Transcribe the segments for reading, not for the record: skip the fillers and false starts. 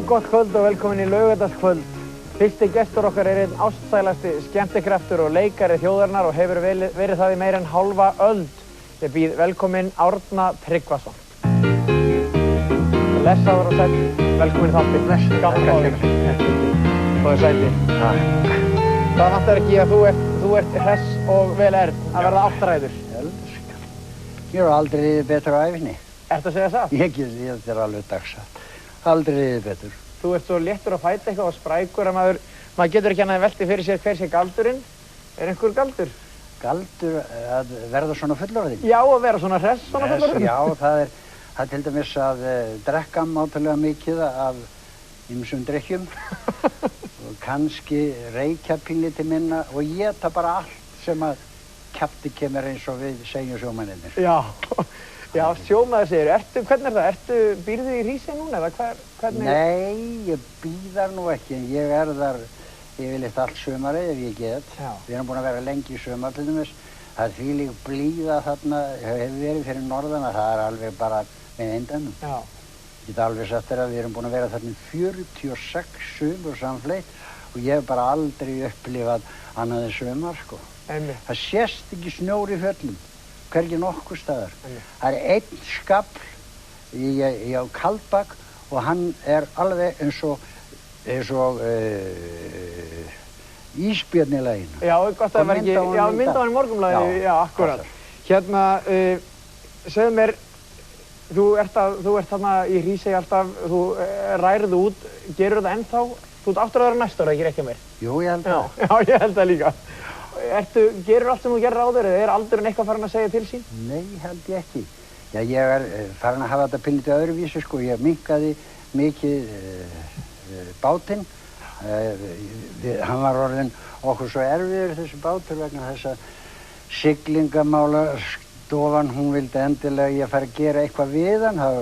gott kvöld og velkomin í Laugardalskvöld. Fyrsti gestur okkar einn ástsælasti skemmtikraftur og leikari þjóðarinnar og hefur verið það í meira en hálfa öld. Ég býð velkomin Árna Tryggvason. Blessaður og sæll, velkomin í þáttinn. Blessaður. Gaman að fá þig. Þóðu sæti. Það vantar ekki að þú ert hress og vel að verða áttaræður. Ég hef aldrei liðið betur á ævinni. Ertu að segja það? Þetta er alveg dagsatt. Aldrei liðið betur. Þú ert svo léttur að fæta eitthvað og sprækur að maður getur ekki annað velti fyrir sér hver sé galdurinn. Er einhver galdur? Galdur að verða svona fullorðinn? Já, að vera svona hress svona fullorðinn. Já, það er til dæmis að drekka mátulega mikið af ýmsum drykkjum og kannski reykja pínlítið minna og éta bara allt sem að kjafti kemur eins og við segjum sjómennirnir. Já, sjómaður segir, hvernig er það? Býrðu í Hrísey núna eða hvernig? Nei, ég býð þar nú ekki, en ég er þar yfirleitt allt sumarið ef ég get. Já. Við erum búin að vera lengi í sumar til dæmis. Það er þvílík blíða þarna, hefur verið fyrir norðan að það er alveg bara með eindanum. Já. Ég get alveg sagt þér að við erum búin að vera þarna 46 sumur samfleytt og ég hef bara aldrei upplifað annað en sumar, sko. Einmitt. Það sést ekki snjór í fjöllum. Hvergi nokkur staðar. Það er einn skafl á Kaldbak og hann er alveg eins og ísbjörn í laginu. Já, gott að það var ekki, já, mynda hann í morgunblaðinu, já, akkurat. Hérna, segðu mér, þú ert þarna í Hrísey alltaf, þú rærið út, gerur það ennþá? Þú ert áttur að vera næsta ára, ekki rekja mér? Jú, ég held það. Já, ég held það líka. Gerur allt sem þú gerir áður eða er aldurinn eitthvað farin að segja til sín? Nei, held ég ekki. Já, ég er farin að hafa þetta pínlítið öðruvísi, sko. Ég minnkaði mikið bátinn. Hann var orðinn okkur svo erfiður þessi bátur vegna þess að siglingamála stofan, hún vildi endilega ég fara að gera eitthvað við hann. Það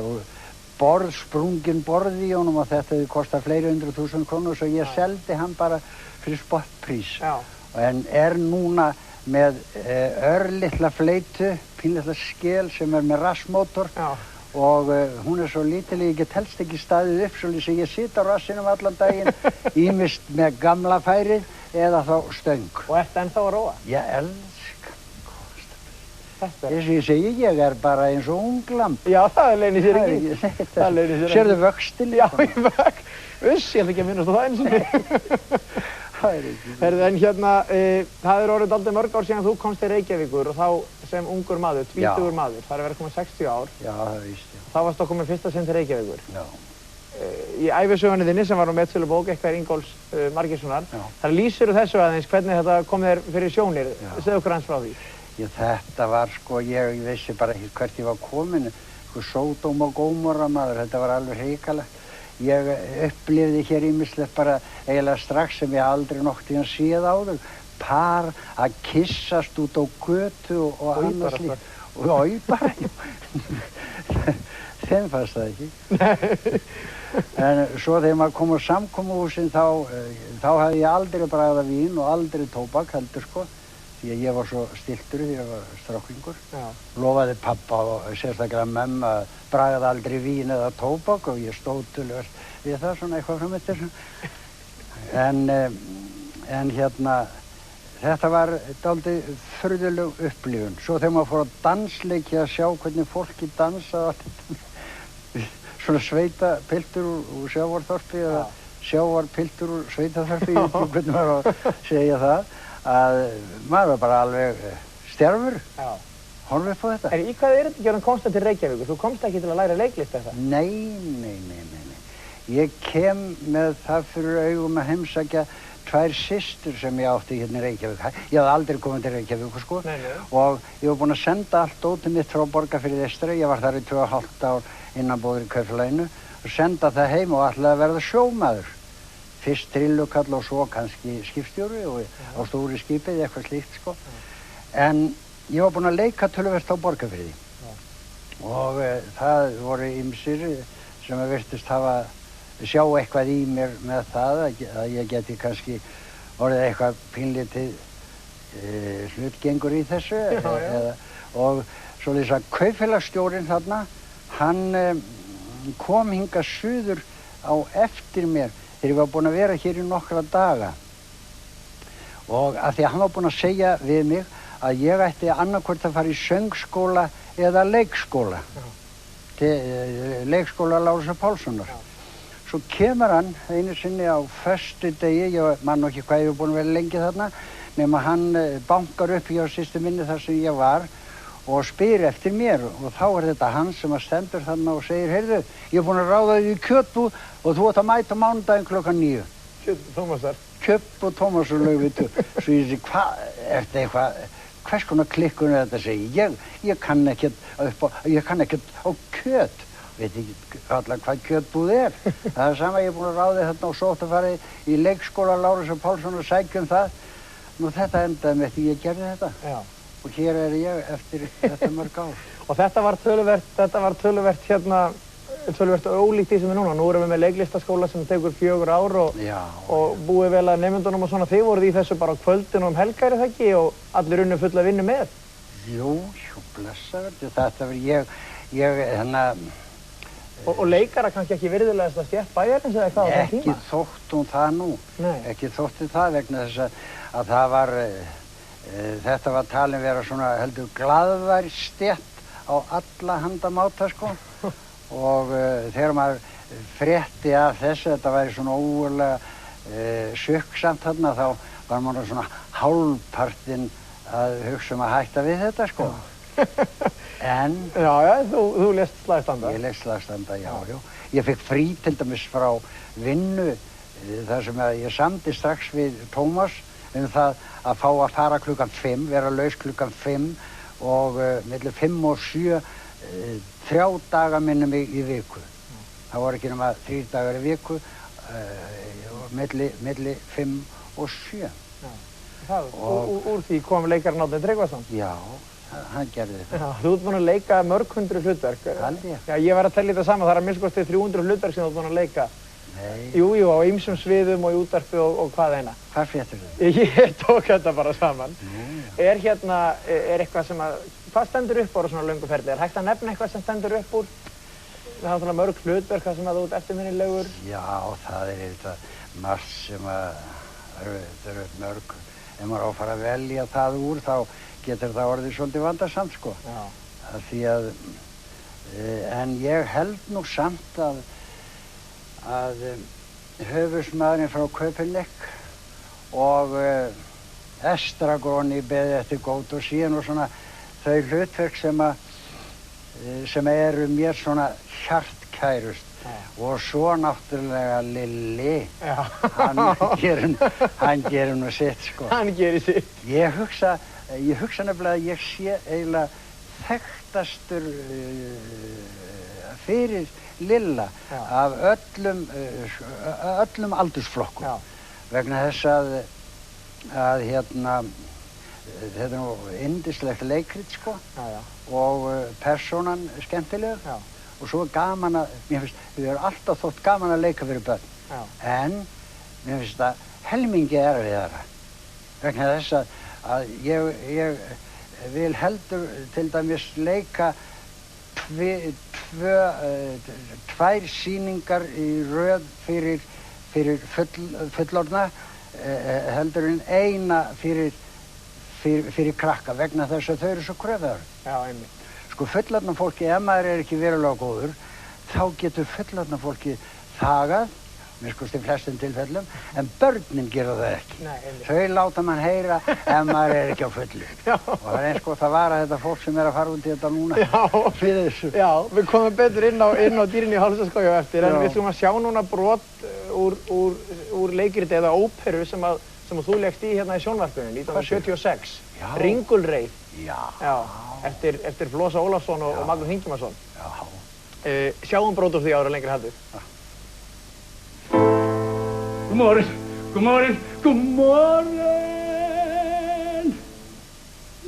var sprungin borð í honum og þetta hefði kostað fleiri 100.000 krónur svo ég seldi hann bara fyrir spottprís. Já. En er núna með örlitla fleytu, pínlitla skel sem er með rassmótor og hún er svo lítileg, ég get helst ekki staðið upp svolítið sem ég sit á rassinum allan daginn, ýmist með gamla færið eða þá stöng. Og ert ennþá að róa? Ég elska þess að ég segi, ég er bara eins og unglamb. Já, það leynir sér ekki. Það leynir sér ekki. Sérðu vöxtin líka? Já, ég vöxt. Uss, ég ætla ekki að minnast á það eins og mig. Herðu, en hérna, það er orðið dálítið mörg ár síðan þú komst til Reykjavíkur og þá sem ungur maður, tvítugur maður, það er verið að koma 60 ár. Já, það er víst, já. Þá varst þú komið fyrsta sinn til Reykjavíkur. Já. Í ævisögunni þinni sem var nú metsölubók, eitthvað Ingólfs Margeirssonar, þar lýsirðu þessu aðeins hvernig þetta kom þér fyrir sjónir. Segðu okkur hans frá því. Já, þetta var sko, ég vissi bara ekki hvert ég var komin, Sódóm og Gómorra maður, þetta var alveg hrikalegt. Ég upplifði hér ýmislegt bara eiginlega strax sem ég aldrei nokkuð tíðan séð áður. Par að kyssast út á götu og annars líkt. Og bara, þeim fannst það ekki. En svo þegar maður kom á samkomuhúsin þá hafði ég aldrei bragðað vín og aldrei tóbak heldur sko. Því að ég var svo stiltur því ég var stráklingur. Lofaði pappa og sérstaklega mömmu að bragða aldrei vín eða tóbak og ég stóð töluvert við það svona eitthvað fram eftir. En hérna, þetta var dálítið furðuleg upplifun. Svo þegar maður fór á dansleiki að sjá hvernig fólki dansaði allt svona sveitapiltur úr sjávarþorpi eða sjávarpiltur úr sveitaþorpi, ég veit ekki hvernig maður á að segja það. Að maður var bara alveg stjarfur, horfum upp á þetta. Í hvað er þetta ekki að komst til Reykjavíkur? Þú komst ekki til að læra leiklist eða það? Nei. Ég kem með það fyrir augum að heimsækja tvær systur sem ég átti hérna í Reykjavík. Ég hafði aldrei komið til Reykjavík, sko. Og ég var búinn að senda allt dótið mitt frá Borgarfirði eystra. Ég var þar í 2,5 ár innanbúður í Kaupfélaginu og senda það heim og ætlaði að verða sjómaður. Fyrst trillukall og svo kannski skipstjóri og á stóri skipið, eitthvað slíkt sko. En ég var búinn að leika töluvert á Borgarfirði. Og það voru ýmsir sem að virtist sjá eitthvað í mér með það að ég geti kannski orðið eitthvað pínlítið hlutgengur í þessu. Og svoleiðis að kaupfélagsstjórinn þarna, hann kom hingað suður á eftir mér þegar ég var búinn að vera hér í nokkra daga. Og af því að hann var búinn að segja við mig að ég ætti annarkvort að fara í söngskóla eða leikskóla. Leikskóla Lárusar Pálssonar. Svo kemur hann einu sinni á föstudegi, ég man nú ekki hvað ég hef búinn að vera lengi þarna, nema hann bankar upp hjá systur minni þar sem ég var og spyr eftir mér og þá þetta hann sem að stendur þarna og segir, heyrðu, ég er búinn að ráða þig í kjötbúð og þú átt að mæta mánudaginn klukkan 9. Kjötbúð Tómasar. Kjötbúð Tómasar Laugvitu. Svo ég segi, hvað, ertu eitthvað, hvers konar klikkun þetta segi? Ég kann ekkert á kjöt. Veit ekki allar hvað kjötbúð er. Það er sama, ég er búinn að ráða þarna og sótt að fara í leikskóla Lárusar Pálssonar og sækja það. Nú þetta endaði með því ég gerði þetta. Já. Og hér er ég eftir þetta mörg ár. Og þetta var töluvert töluvert ólíkt því sem er núna. Nú erum við með leiklistaskóla sem tekur 4 ár og búið vel að nemendunum og svona. Þið voruð í þessu bara á kvöldin og helgari það ekki og allir unnu fulla vinnu með? Jú, blessaður. Þetta var ég Og leikara kannski ekki virðulegasta stétt bæjarins eða hvað á þeim tíma? Ekki þótt hún það nú. Nei. Ekki þótti það vegna þess að það var, þetta var talin vera svona heldur glaðvær stétt á alla handamáta sko. Og þegar maður frétti af þessu, þetta væri svona ógurlega sökksamt þarna, þá var maður svona hálfpartinn að hugsa að hætta við þetta sko. En... Já, þú lést slagið standa. Ég lést slagið standa, já. Ég fekk frí til dæmis frá vinnu þar sem ég samdi strax við Tómas það að fá að fara klukkan 5, vera laus klukkan 5 og milli 5 og 7 3 daga minnum mig í viku. Það voru ekki nema 3 dagar í viku milli 5 og 7. Úr því kom leikarinn Árni Tryggvason? Já, hann gerði þetta. Já, þú ert búinn að leika mörg hundruð hlutverk. Haldi ég. Já, ég var að tella þetta saman, það er að minnsta kosti 300 hlutverk sem þú ert búinn að leika. Nei. Jú, á ýmsum sviðum og í útvarpi og hvað eina. Hvað fréttir þú? Ég tók þetta bara saman. Er eitthvað sem að, hvað stendur upp úr á svona löngu ferli? Er hægt að nefna eitthvað sem stendur upp úr? Það er svona mörg hlutverk sem að þú ert eftirminnilegur. Já, það er eitthvað margt sem að, það eru mörg. Ef maður á að fara að velja það úr, þá getur það orðið svolítið vandarsamt, sko. Já. Því að, en ég held nú samt að höfuðsmaðurinn frá Kaupinleik og Estragoni beðið eftir góð og síðan og svona þau hlutverk sem eru mér svona hjartkærust. Og svo náttúrulega Lilli, hann gerir nú sitt, sko. Hann gerir sitt. Ég hugsa nefnilega að ég sé eiginlega þekktastur fyrir Lilla af öllum aldursflokkum. Já. Vegna þess að þetta er nú yndislegt leikrit, sko, og persónan skemmtileg. Já. Og svo gaman að, mér finnst, við erum alltaf þótt gaman að leika fyrir börn. Já. En mér finnst það helmingi erfiðara. Vegna þess að ég vil heldur til dæmis leika tvær sýningar í röð fyrir fullorðna heldur en eina fyrir krakka vegna þess að þau eru svo kröfuðar. Já, einmitt. Sko fullorðna fólki, ef maður ekki verulega góður, þá getur fullorðna fólki þagað, mér skoðst í flestum tilfellum, en börnin gera það ekki. Nei, einmitt. Þau láta mann heyra ef maður ekki á fullu. Já. Og það er eins gott að vara þetta fólk sem að fara út í þetta núna. Já. Fyrir þessu. Já, við komum betur inn á Dýrin í Hálsaskógi á eftir, en við ætlum að sjá núna brot úr leikriti eða óperu sem þú leikst í hérna í sjónvarpinu, 1976. Já. Ringulreið. Já. Já. Eftir Flosa Ólafsson og Magnús Ingimarsson. Já. Sjáum brot úr því ára lengri haldið. God morgen.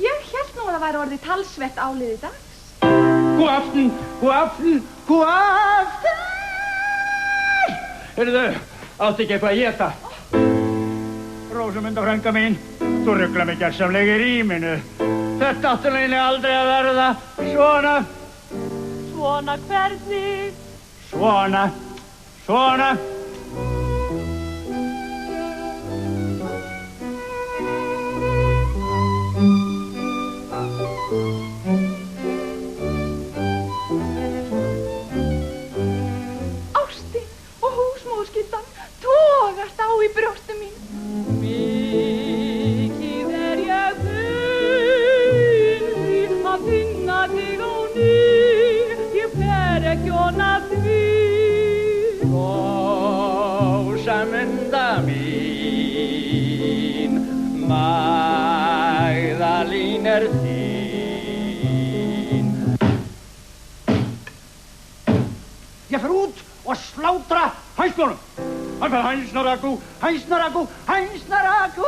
Ég hélt nú að það væri orðið talsvert áliðið dags. God aften. Heyrðu, áttu ekki eitthvað að éta? Rósamunda frænka mín, þú ruglar mig gersamlega í ríminu. Þetta áttu eiginlega aldrei að verða svona. Svona hvernig? Svona. Svona. Ástin og húsmóðskyldan togast á í brjóstu mín. Mikið ég þurfi að finna þig á ný, ég fer ekki onnað því. Rósamunda mín, Magdalín þín. Ég fer út og slátra hænsnunum. Hann fer hænsnaragú, hænsnaragú, hænsnaragú.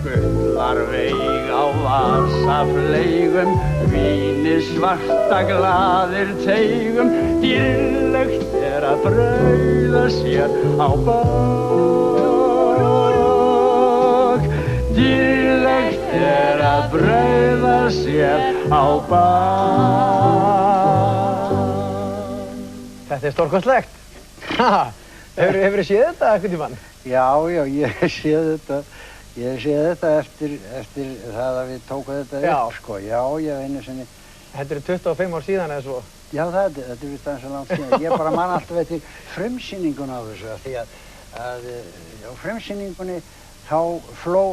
Gullar veig á vasafleigum, víni svarta glaðir teigum, dýrlegt að brauða sér á bak. Dýrlegt að brauða sér á bak. Þetta stórkostlegt. Hefurðu séð þetta einhvern tímann? Já, ég hef séð þetta. Ég hef séð þetta eftir það að við tókum þetta upp, sko. Já, ég einu sinni. Þetta eru 25 ár síðan eða svo? Já, þetta er vist aðeins svo langt síðan. Ég bara man alltaf eftir frumsýningun á þessu, því að á frumsýningunni þá hló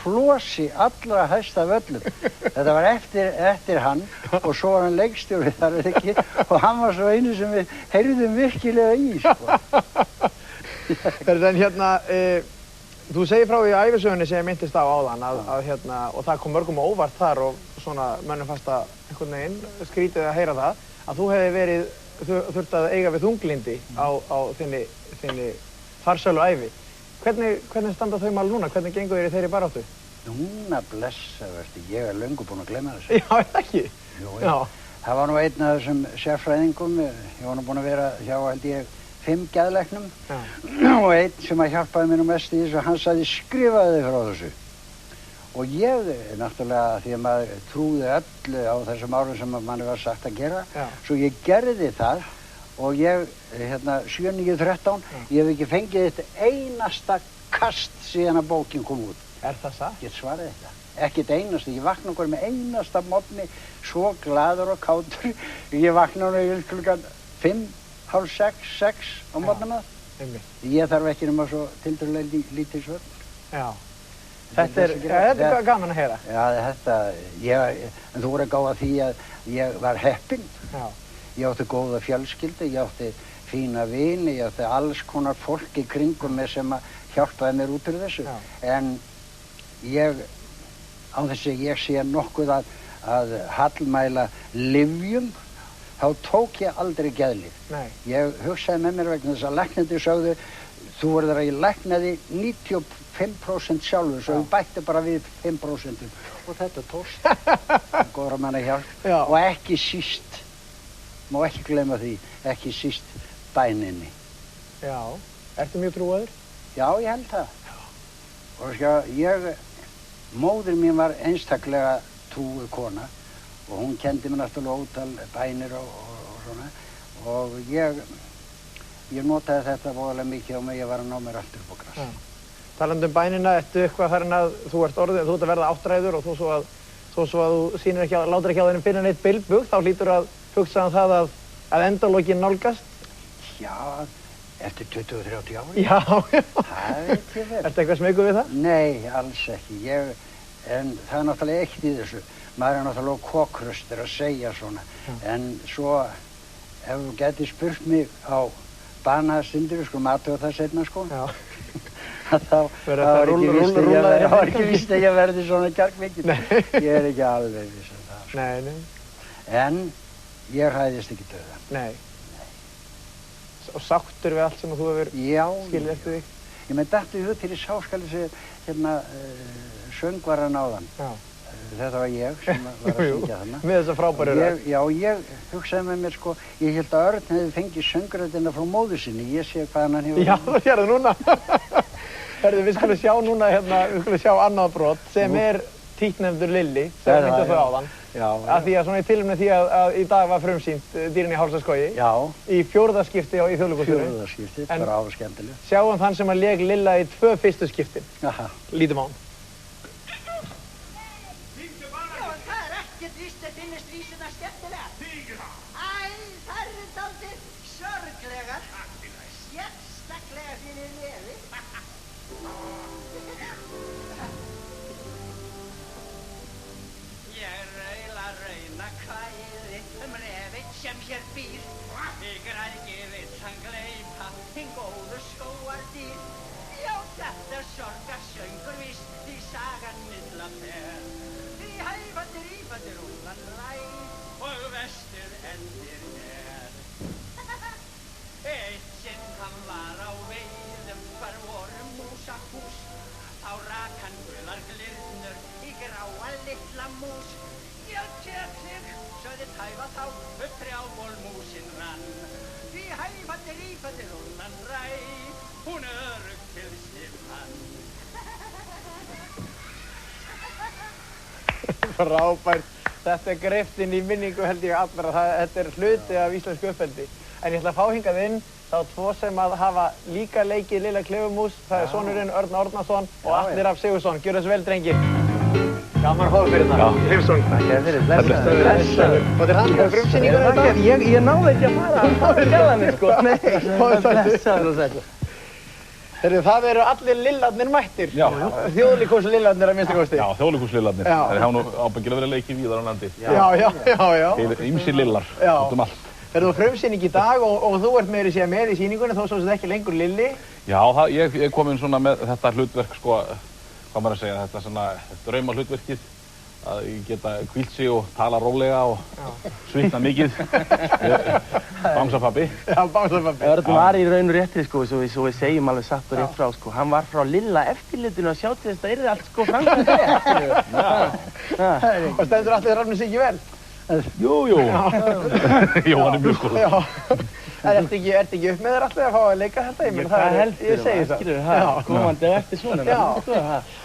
Flosi allra hæst af öllum. Þetta var eftir hann og svo var hann leikstjóri þar, veit ekki, og hann var svo einu sem við heyrðum virkilega í, sko. En hérna, þú segir frá því ævisögunni sem ég myndist á áðan og það kom mörgum á óvart þar og svona mönnum fannst að einhvern veginn skrítið að heyra það að þú hefði þurft að eiga við þunglindi á þinni farsælu ævi. Hvernig standa þau mál núna? Hvernig gengur þér í þeirri baráttu? Núna blessa, verður, ég er löngu búinn að glemma þessu. Já, ekki? Jú, það var nú einn af þessum sérfræðingum, ég var nú búinn að vera hjá, held ég, 5 geðlæknum og einn sem að hjálpaði mér nú mest í þessu, hann sagði skrifaði frá þessu. Og ég, náttúrulega, því að maður trúði öllu á þessum árum sem manni var sagt að gera, svo ég gerði það og ég, 7-9-13, ég hef ekki fengið eitt einasta kast síðan að bókin kom út. Er það satt? Ég svaraði þetta. Ekkert einasta, ég vakna okkur með einasta morgni, svo glaður og kátur. Ég vakna okkur klukkan 5, hálf 6 á morgnana. Ég þarf ekki nema svo tiltölulega lítið svörn. Já. Þetta er gaman að heyra. Já, en þú voru að gáða því að ég var heppinn. Já. Ég átti góða fjölskyldu, ég átti fína vini, ég átti alls konar fólk í kringum mig sem hjálpaði mér út úr þessu. Já. En ég, á þess að ég sé nokkuð að hallmæla lyfjum, þá tók ég aldrei geðlyf. Nei. Ég hugsaði með mér vegna þess að læknarnir sögðu, þú verður að ég læknaði 95% sjálfur, svo ég bætti bara við 5%. Og þetta tókst. Góðra manna hjálp. Já. Og ekki síst, má ekki gleyma því, ekki síst bæninni. Já. Ertu mjög trúaður? Já, ég held það. Já. Og móðir mín var einstaklega trúið kona og hún kendi mér náttúrulega ótal bænir og svona og ég notaði þetta voðalega mikið á mig, ég var að ná mér aftur upp á gras. Talandi bænina, ertu eitthvað þar en að þú ert að verða áttræður og þó svo að þú látir ekki á þennum finna neitt bilbug, þá hlýtur að hugsa það að endalokin nálgast? Já, eftir 20-30 ári. Já. Það veit ég vel. Ertu eitthvað smeykur við það? Nei, alls ekki. En það er náttúrulega eitt í þessu. Maður er náttúrulega kokkröstur að segja svona. En svo, ef þú gæti spurt mig á banastundir, við skulum aðtöga það seinna, sko. Já. Þá er ekki víst að ég verði svona kjarkmikill. Ég er ekki alveg viss um það. Nei. En ég hræðist ekki dauða. Nei. Og sáttur við allt sem þú hefur skilið eftir þig? Ég með dættu í hug til ég sá, skal ég segja, söngvaran áðan. Já. Þetta var ég sem var að syngja þarna. Með þessa frábæru rödd. Já, ég hugsaði með mér, sko, ég held að Örn hefði fengið sönguröddina frá móður sinni. Ég sé hvað hann hefur. Já, það sérðu núna. Herðu, við skulum sjá núna, við skulum sjá annað brot sem er títtnefndur Lilli, sem myndi þau áðan. Já. Af því að svona í tilefni því að í dag var frumsýnt Dýrin í Hálsaskógi. Já. Í 4. skipti í Þjóðleikhúsinu. 4. skipti, bara skemmtilegt. Sjáum þann sem að lék Lilla í 2 fyrstu skiptin. Aha. Lítum á hann. Já, en það ekkert víst að finnast vísuna skemmtilega. Æ, það dálítið sorglegar. Sérstaklega fyrir nefi. Rauna kvæði refinn sem hér býr. Í græðgi vill hann gleypa hinn góðu skógardýr. Já, þetta sorgarsöngur víst því sagan illa fer. Því hæfandi rúlan ræ og vestur endir er. Eitt sinn hann var á veiðum hvar voru músahús. Þá rak hann gular glyrnur í gráa litla mús. Söðið hæfa þá upp trjából músin rann. Því hæfandi rúlan ræ, hún örugg til stifan. Frábært. Þetta greift inn í minningu held ég allra. Þetta hluti af íslensku uppeldi. En ég ætla að fá hingað inn þá 2 sem að hafa líka leikið Lilla Klifurmús. Það sonurinn Örn Árnason og Atli Rafn Sigurðsson. Gjörðu svo vel, drengir. Gaman að fá fyrir það. Hrifsson. Takk fyrir, blessaður. Og þetta hann með frumsýningur þetta? Ég náði ekki að fara sjá þannig sko. Nei, blessaður og sæll. Heyrðu, það eru allir lillarnir mættir. Já. Þjóðleikhúslillarnir að minnsta kosti. Já, þjóðleikhúslillarnir. Já. Þeir hafa nú ábyggilega verið leikið víðar á landi. Já. Til ýmsir lillar, út um allt. Heyrðu, frumsýning í dag og þú ert meira að segja með í sýningunni þó svo sem þetta ekki lengur Lilli. Já, ég kom inn svona með þetta hlutverk sko, hvað maður að segja, þetta svona drauma hlutverkið. Að ég geta hvílt sig og tala rólega og svitna mikið. Bámsapabbi. Já, Bámsapabbi. Örn var í raun og réttri sko, svo við segjum alveg satt og rétt frá sko. Hann var frá Lilla eftirlitinu að sjá til þess að það yrði allt sko framkvæmt rétt. Og stendur Atli Rafn sig ekki vel? Jú. Jó, hann er mjög góður. Já. Ertu ekki upp með þér alltaf að fá að leika þetta? Hvað heldur ég segi það. Komandi og eftir svona. Já,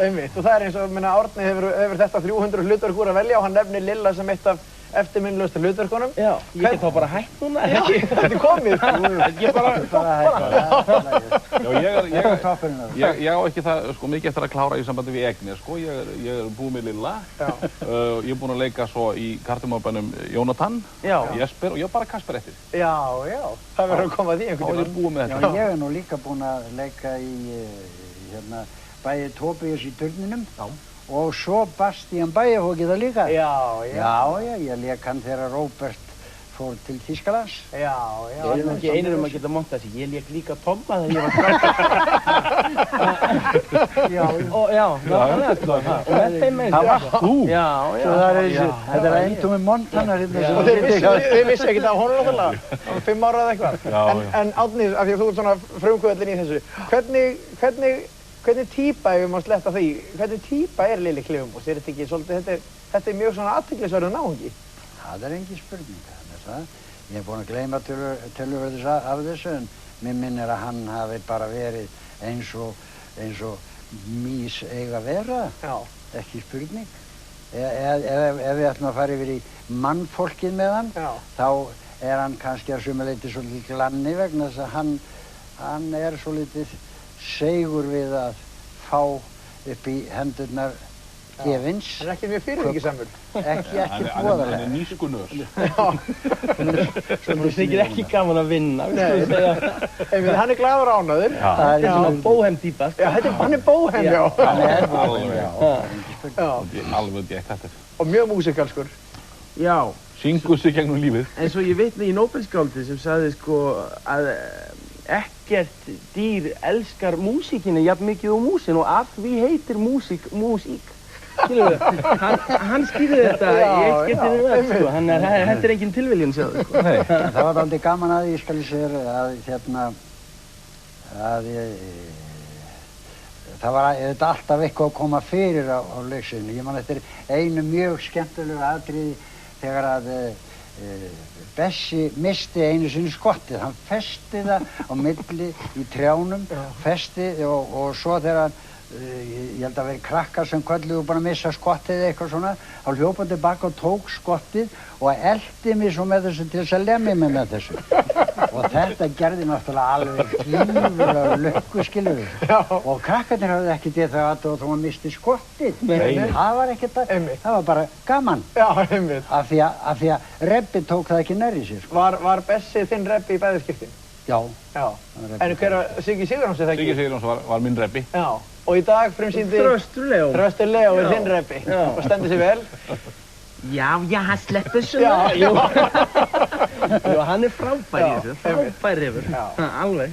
einmitt. Og það er eins og, Árni hefur þetta 300 hlutverk úr að velja og hann nefnir Lilla sem eitt af eftirminnilegustu hlutverkunum. Já, ég get þá bara hætt núna. Já, þetta er komið. Ég bara Ég á ekki það, sko, mikið eftir að klára í sambandi við Egni, sko. Ég er búið með Lilla. Ég er búinn að leika svo í Kardimábanum Jónatan, Jesper og ég á bara Kasper eftir. Já. Það verður að koma að því einhvern tímann. Ég er búið með þetta. Já, ég er nú líka búinn að leika í, bæði Tóbíus í turninum. Já. Og svo Bastian Bæjafóki það líka. Já, ég lék hann þegar Róbert fór til Þýskalands. Já. Ég er nú ekki einur að geta montað sig. Ég lék líka Tomma þegar ég var nákvæmlega sko. Og með þeim eins. Það varst þú? Já. Svo það er þetta er endum með Montana hérna. Og þið vissi ekkert af honum náttúrulega. 5 ára eða eitthvað. En Árni, af því að þú ert svona frumkvöðlinn í þessu. Hvernig típa, ef við má sletta því, hvernig típa er Lilli Klifurmús? Er þetta ekki svolítið, þetta er mjög svona athyglisverður náungi? Það er engin spurning, það. Ég hef búinn að gleyma töluvörðis af þessu, en mér minnir að hann hafi bara verið eins og mís eiga vera. Já. Ekki spurning. Ef við ætlum að fara yfir í mannfólkið með hann, þá er hann kannski að sumu leyti svolítið glanni vegna þess að hann er svolítið segur við að fá upp í hendurnar gefins. Hann er ekki mjög fyrirvíkisamur. Ekki voðalega. Hann er nýskunur. Svo mér þykir ekki gaman að vinna, við skulum segja. Hann er glaður ánæður. Það er svona bóhem-týpa. Já, hann er bóhem, já. Hann er bóhem, já. Alveg dætt þetta. Og mjög músikalskur. Já. Syngur sig gegnum lífið. En svo ég vitna í Nóbelsskáldið sem sagði sko að ekkert dýr elskar músíkina jafn mikið og músin og af því heitir músík. Skilur við? Hann skýrði þetta í eitt skiptinu með, sko. Þetta er engin tilviljun, sjáðu, sko. Nei, það var dálítið gaman að því, skal ég segja, það var alltaf eitthvað að koma fyrir á leiksviðinu. Ég man eftir einu mjög skemmtilegu atriði þegar að Bessi misti einu sinni skottið. Hann festi það á milli í trjánum, festi og svo þegar hann ég held að veri krakkar sem kölluðu búin að missa skottið eða eitthvað svona, þá hljópa tilbaka og tók skottið og eldi mig svo með þessu til þess að lemja mig með þessu. Og þetta gerði náttúrulega alveg gífurlega lukku, skilur við. Og krakkarnir hafði ekkert í það að þú misti skottið. Það var ekkert að, það var bara gaman. Já, einmitt. Af því að Rebbi tók það ekki nærri sér. Var Bessi þinn Rebbi í bæðiskiptin? Já. En hver var Siggi Sigurjóns eða ekki? Siggi Sigurjóns var minn Rebbi. Já. Og í dag frumsýndi Þröstur Leó. Þröstur Leó er þinn Rebbi. Og stendur sig vel. Já, hann sleppur svona. Jú, hann er frábær í þessu. Frábær refur. Alveg.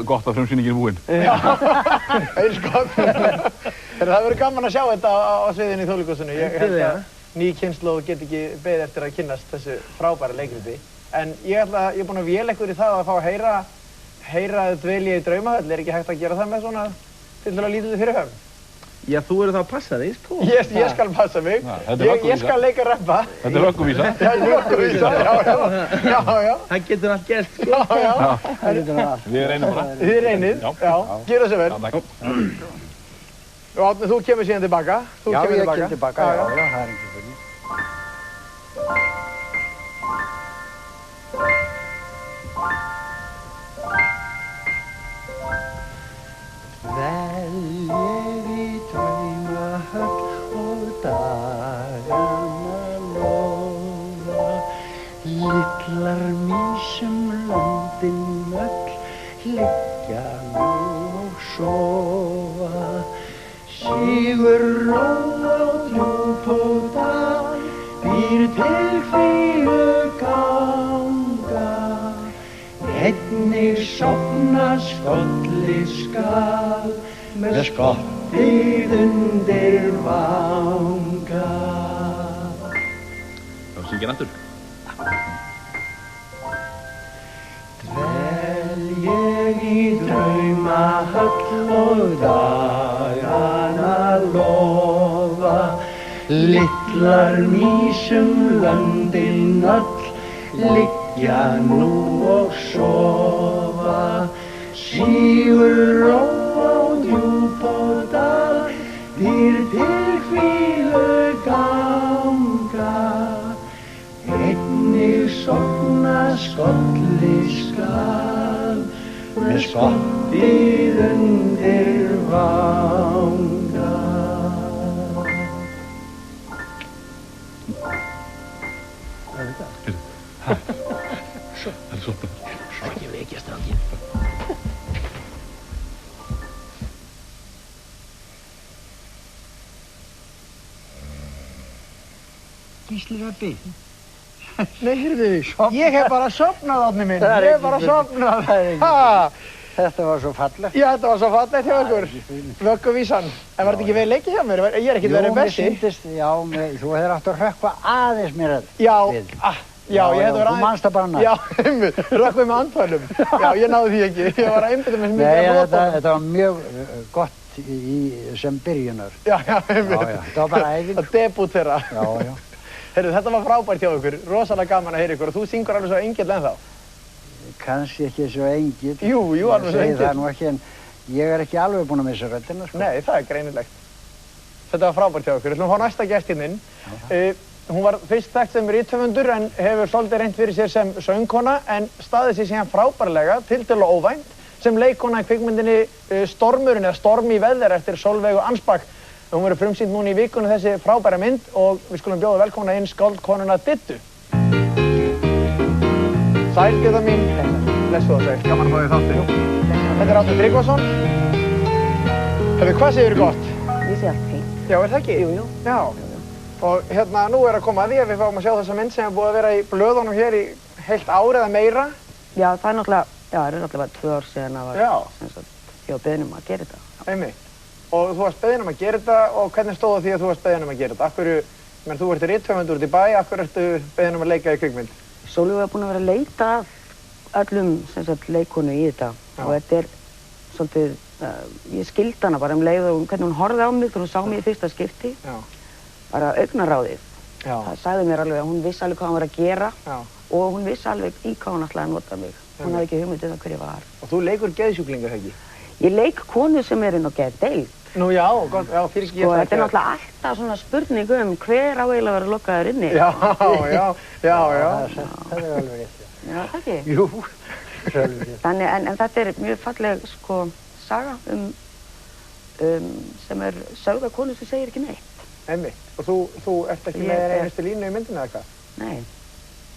Gott að frumsýningin er búinn. Já, eins gott. Það verður gaman að sjá þetta á sviðinu í Þjóðleikhúsinu. Ég held að ný kynslóð get ekki beðið eftir að kynnast þessu frábæra leikriti. En ég er búinn að véla ykkur í það að fá að heyra Dvelja í draumahöll. Er ekki hægt að gera það með svona tiltölulega lítið fyrirhöfn? Já, þú eru þá að passa þig, sko. Ég skal passa mig. Ég skal leika rappa. Þetta er rögguvísa. Það er rögguvísa, já. Það getur allt gert, sko. Já. Við reynum bara. Þið reynið, já. Gjör það svo vel. Og Árni, þú kemur síðan tilbaka. Já, ég kem tilbaka, já, það er ekki fyrir. Litlar mísum löndin öll liggja nú og sofa. Sigur ró á djúp og dal, býr til hvílu ganga. Einnig sofna skolli skal, með skottið undir vanga. Þá syngir aftur. Dvel ég í draumahöll og dagana lofa, litlar mísum löndin öll liggja nú og sofa. Sígur ró á djúp og dal, býr til hvílu ganga. Einnig sofna skolli skal, með skottið undir vanga. Hvað er þetta? Það er svolítið. Svo ekki vekja strákinn. Gísli Rebbi. Nei, heyrðu, ég hef bara sofnað, Árni minn. Ég hef bara sofnað. Þetta var svo fallegt. Já, þetta var svo fallegt hjá ykkur. Vögguvísan. En var þetta ekki vel leikið hjá mér? Ég er ekkert verið Bessi. Jú, mér sýndist, já, þú hefur átt að rökkva aðeins mér við. Já, ég hefði verið aðeins. Þú manst það bara annað. Já, rökkvið með andfælum. Já, ég náði því ekki. Ég var að einbytta mig sem mikið að nota. Nei, þetta var mjög gott sem byrjunar. Já, einmitt. Það var bara æfing. Það debut þeirra. Já. Heyrðu, þetta var frábært hjá ykkur, rosalega gaman að heyra ykkur og þú syngur alveg svo engill ennþá. Kannski ekki svo engill. Jú, alveg svo engill. Ég segi það nú ekki, en ég er ekki alveg búinn að missa röddina, sko. Nei, það er greinilegt. Þetta var frábært hjá ykkur. Við ætlum að fá næsta gestinn inn. Hún var fyrst þekkt sem rithöfundur en hefur svolítið reynt fyrir sér sem söngkona en staðið sér síðan frábærlega, tiltölulega óvænt, sem leikkona í kvikmyndinni Stormurinn eða Storm í veður eftir Sólveigu Ansbach. Hún verður frumsýnd núna í vikunni þessi frábæra mynd og við skulum bjóða velkomna inn skáldkonuna Diddu. Sæl, Didda mín. Blessuð og sæl. Gaman að fá þig þáttinn. Þetta er Árni Tryggvason. Hvað segir þú gott? Ég sé allt fínt. Já, er það ekki? Jú. Já. Og hérna, nú er að koma að því að við fáum að sjá þessa mynd sem er búið að vera í blöðunum hér í heilt ár eða meira. Já, það er náttúrulega 2 ár síðan að ég var beðin um að gera þetta. Einmitt. Og þú varst beðin um að gera þetta og hvernig stóð því að þú varst beðin um að gera þetta? Akkur, þú ert rithöfundur út í bæ, akkur ertu beðin um að leika í kvikmynd? Sólveig var búin að vera að leita að öllum leikonu í þetta og þetta er svolítið, ég skildi hana bara leið og hvernig hún horfði á mig þegar hún sá mig í fyrsta skipti. Bara augnaráðið. Það sagði mér alveg að hún vissi alveg hvað hún var að gera og hún vissi alveg í hvað hún ætlaði að nota mig. Hún hafði ekki hugmynd um það hver ég var. Og þú leikur geðsjúklinga, ekki? Ég leik konu sem er inn á geðdeild. Nú já, gott, já, fyrir ekki sko, þetta er náttúrulega alltaf svona spurning hver á eiginlega að vera lokaður inni. Já. Það er alveg rétt. Já, það ekki? Jú, það er alveg rétt. Þannig, en þetta er mjög falleg, sko, saga sem er sögð af konu sem segir ekki neitt. Einmitt. Og þú ert ekki með einustu línu í myndinu eða hvað? Nei.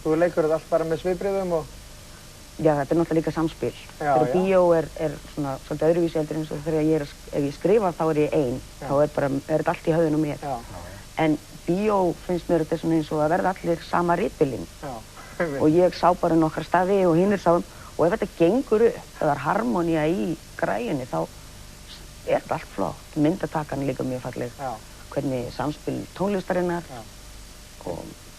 Þú leikur þetta allt bara með svipbrigðum og... Já, þetta er náttúrulega líka samspil. Þegar bíó er svona svolítið öðruvísi heldur eins og þegar ef ég skrifa þá er ég ein. Þá er þetta allt í höfðinu mér. En bíó finnst mér þetta svona eins og að verða allir sama ritbylinn. Og ég sá bara nokkra staði og hinnir sáum. Og ef þetta gengur upp, ef það er harmonía í græjunni, þá er þetta allt flott. Myndatakan er líka mjög falleg. Hvernig samspil tónlistarinnar.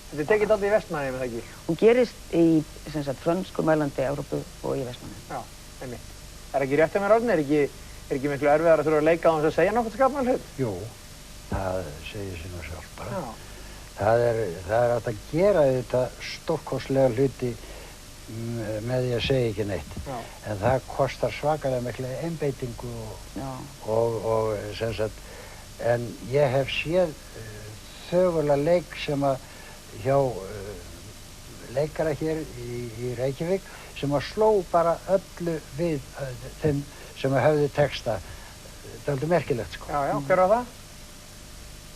Þetta er tekið alltaf í Vestmannaeyjum, eða ekki? Hún gerist í frönskumælandi Evrópu og í Vestmannaeyjum. Já, einmitt. Er ekki rétt að mér orðin? Er ekki miklu erfiðar að þurfa að leika á þess að segja nokkuð skapnað hlut? Jú, það segir sér nú sjálf bara. Það er hægt að gera þetta stórkostlega hluti með því að segja ekki neitt. En það kostar svakalega mikla einbeitingu og sem sagt, en ég hef séð þögulega leik sem að hjá leikara hér í Reykjavík sem að sló bara öllu við þeim sem að höfðu texta. Það er alveg merkilegt, sko. Já, hver var það?